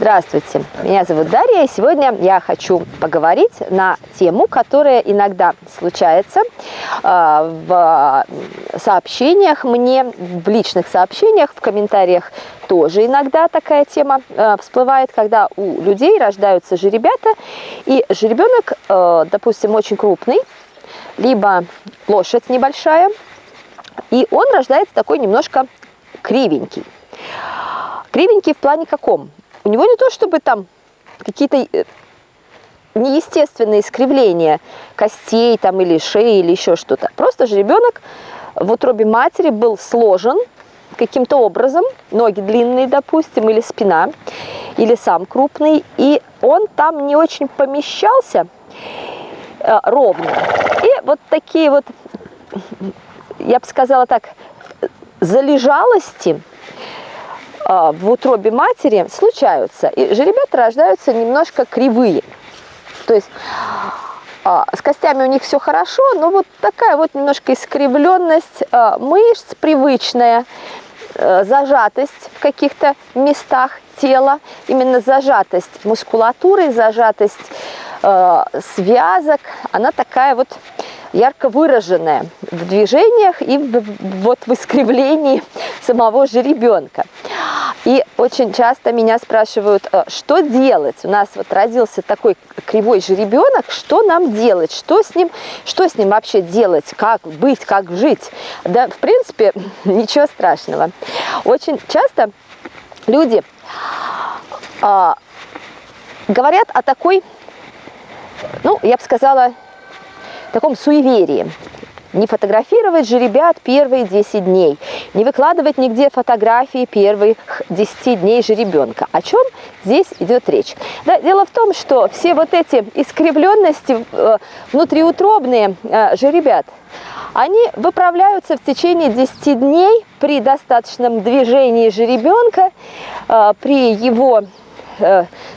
Здравствуйте, меня зовут Дарья, и сегодня я хочу поговорить на тему, которая иногда случается в сообщениях мне, в личных сообщениях, в комментариях тоже иногда такая тема всплывает, когда у людей рождаются жеребята, и жеребенок, допустим, очень крупный, либо лошадь небольшая, и он рождается такой немножко кривенький. Кривенький в плане каком? У него не то, чтобы там какие-то неестественные искривления костей там, или шеи, или еще что-то. Просто жеребенок в утробе матери был сложен каким-то образом, ноги длинные, допустим, или спина, или сам крупный, и он там не очень помещался ровно. И вот такие вот, я бы сказала так, залежалости в утробе матери случаются, и жеребята рождаются немножко кривые. То есть с костями у них все хорошо, но вот такая вот немножко искривленность мышц привычная, зажатость в каких-то местах тела, именно зажатость мускулатуры, зажатость связок, она такая вот ярко выраженная в движениях и вот в искривлении самого жеребенка. И очень часто меня спрашивают, что делать? У нас вот родился такой кривой жеребенок, что нам делать? Что с ним вообще делать? Как быть, как жить? Да, в принципе, ничего страшного. Очень часто люди говорят о такой, ну, я бы сказала, таком суеверии. Не фотографировать жеребят первые 10 дней, не выкладывать нигде фотографии первых 10 дней жеребенка. О чем здесь идет речь? Да, дело в том, что все вот эти искривленности внутриутробные жеребят, они выправляются в течение 10 дней при достаточном движении жеребенка, при его,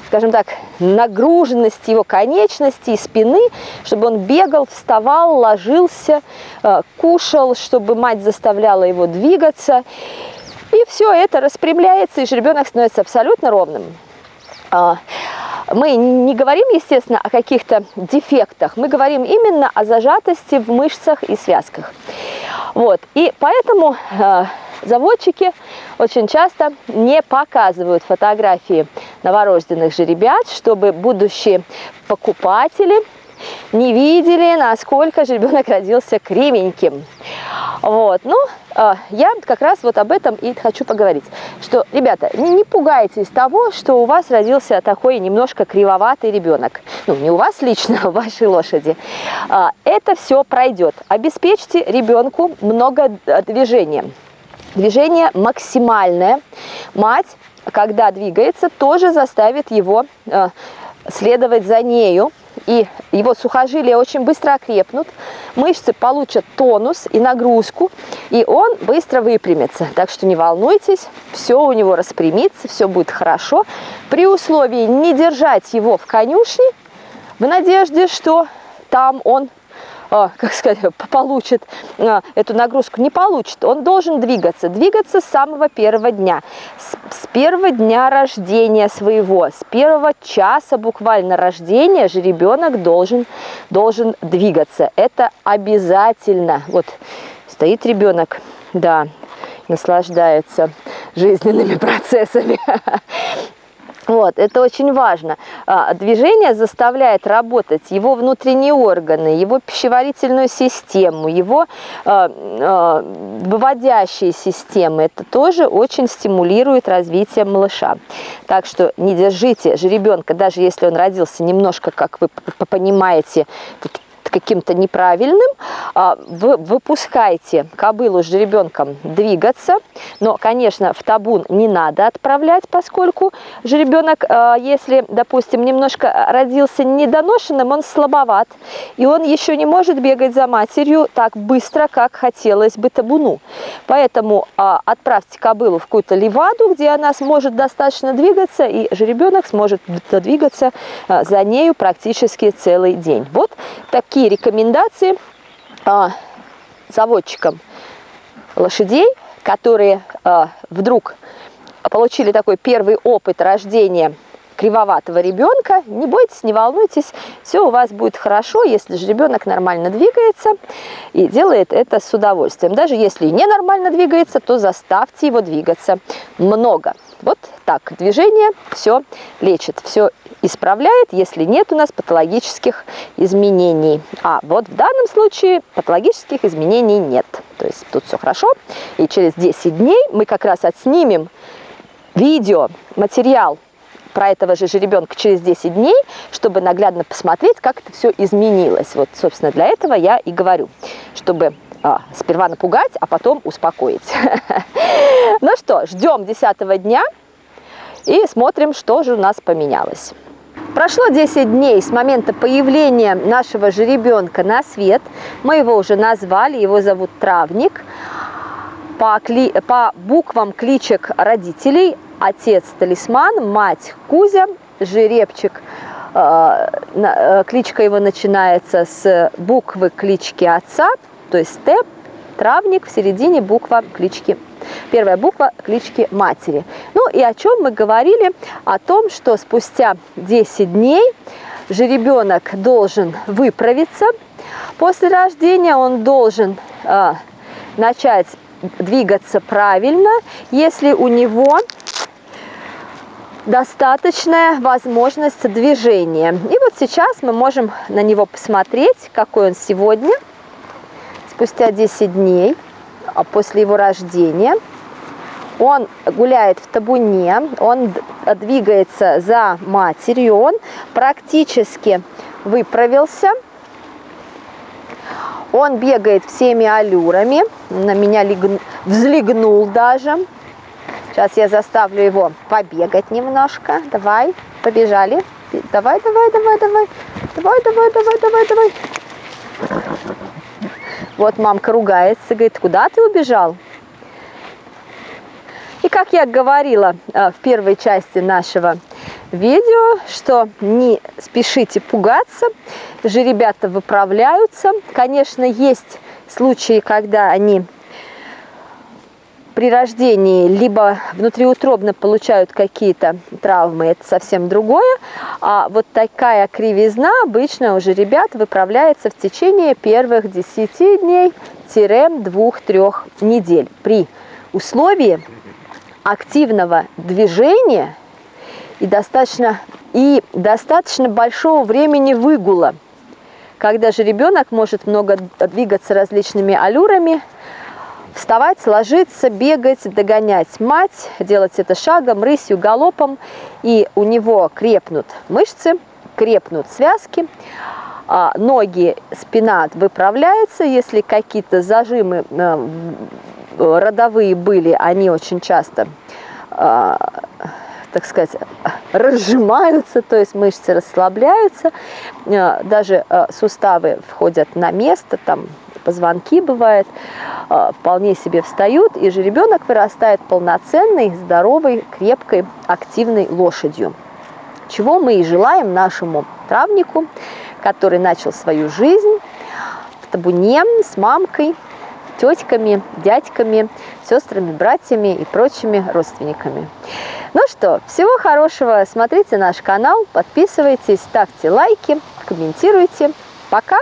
скажем так, нагруженности его конечностей и спины, чтобы он бегал, вставал, ложился, кушал, чтобы мать заставляла его двигаться. И все это распрямляется, и жеребенок становится абсолютно ровным. Мы не говорим, естественно, о каких-то дефектах, мы говорим именно о зажатости в мышцах и связках. Вот. И поэтому заводчики очень часто не показывают фотографии новорожденных жеребят, чтобы будущие покупатели не видели, насколько жеребенок родился кривеньким. Вот. Ну, я как раз вот об этом и хочу поговорить. Что, ребята, не пугайтесь того, что у вас родился такой немножко кривоватый ребенок. Ну, не у вас лично, а у вашей лошади. Это все пройдет. Обеспечьте ребенку много движения. Движение максимальное. Мать, когда двигается, тоже заставит его следовать за нею. И его сухожилия очень быстро окрепнут, мышцы получат тонус и нагрузку, и он быстро выпрямится. Так что не волнуйтесь, все у него распрямится, все будет хорошо. При условии не держать его в конюшне, в надежде, что там он, как сказать, получит эту нагрузку, не получит. Он должен двигаться с самого первого дня, с первого дня рождения своего, с первого часа буквально рождения жеребенок должен двигаться. Это обязательно. Вот стоит ребенок, да, наслаждается жизненными процессами. Вот, это очень важно. Движение заставляет работать его внутренние органы, его пищеварительную систему, его выводящие системы. Это тоже очень стимулирует развитие малыша. Так что не держите жеребенка, даже если он родился немножко, как вы понимаете, каким-то неправильным, выпускайте кобылу с жеребенком двигаться, но, конечно, в табун не надо отправлять, поскольку жеребенок, если, допустим, немножко родился недоношенным, он слабоват, и он еще не может бегать за матерью так быстро, как хотелось бы табуну. Поэтому отправьте кобылу в какую-то ливаду, где она сможет достаточно двигаться, и жеребенок сможет двигаться за нею практически целый день. Вот такие рекомендации заводчикам лошадей, которые вдруг получили такой первый опыт рождения кривоватого ребенка, не бойтесь, не волнуйтесь, все у вас будет хорошо, если же ребенок нормально двигается и делает это с удовольствием. Даже если не нормально двигается, то заставьте его двигаться много. Вот так, движение все лечит, все исправляет, если нет у нас патологических изменений. А вот в данном случае патологических изменений нет. То есть тут все хорошо. И через 10 дней мы как раз отснимем видео, материал про этого же ребенка через 10 дней, чтобы наглядно посмотреть, как это все изменилось. Вот, собственно, для этого я и говорю, чтобы сперва напугать, а потом успокоить. Ну что, ждем 10-го дня и смотрим, что же у нас поменялось. Прошло 10 дней с момента появления нашего жеребенка на свет. Мы его уже назвали, его зовут Травник. По буквам кличек родителей: отец Талисман, мать Кузя, жеребчик. Кличка его начинается с буквы клички отца, то есть Т, Травник, в середине буква клички, первая буква клички матери. Ну и о чем мы говорили? О том, что спустя 10 дней жеребенок должен выправиться. После рождения он должен начать двигаться правильно, если у него достаточная возможность движения. И вот сейчас мы можем на него посмотреть, какой он сегодня, спустя 10 дней после его рождения. Он гуляет в табуне, он двигается за матерью, он практически выправился. Он бегает всеми аллюрами, на меня взлегнул даже. Сейчас я заставлю его побегать немножко. Давай, побежали. Давай, давай, давай, давай. Давай, давай, давай, давай, давай. Вот мамка ругается, говорит, куда ты убежал? И как я говорила в первой части нашего видео, что не спешите пугаться, жеребята выправляются. Конечно, есть случаи, когда они при рождении либо внутриутробно получают какие-то травмы, это совсем другое. А вот такая кривизна обычно у жеребят выправляется в течение первых 10 дней-2-3 недель при условии активного движения и достаточно большого времени выгула, когда же ребенок может много двигаться различными аллюрами, вставать, ложиться, бегать, догонять мать, делать это шагом, рысью, галопом, и у него крепнут мышцы, крепнут связки, ноги, спина выправляется. Если какие-то зажимы родовые были, они очень часто, так сказать, разжимаются, то есть мышцы расслабляются, даже суставы входят на место, там позвонки бывает, вполне себе встают, и жеребенок вырастает полноценной, здоровой, крепкой, активной лошадью. Чего мы и желаем нашему травнику, который начал свою жизнь в табуне с мамкой, тетками, дядьками, сестрами, братьями и прочими родственниками. Ну что, всего хорошего, смотрите наш канал, подписывайтесь, ставьте лайки, комментируйте. Пока!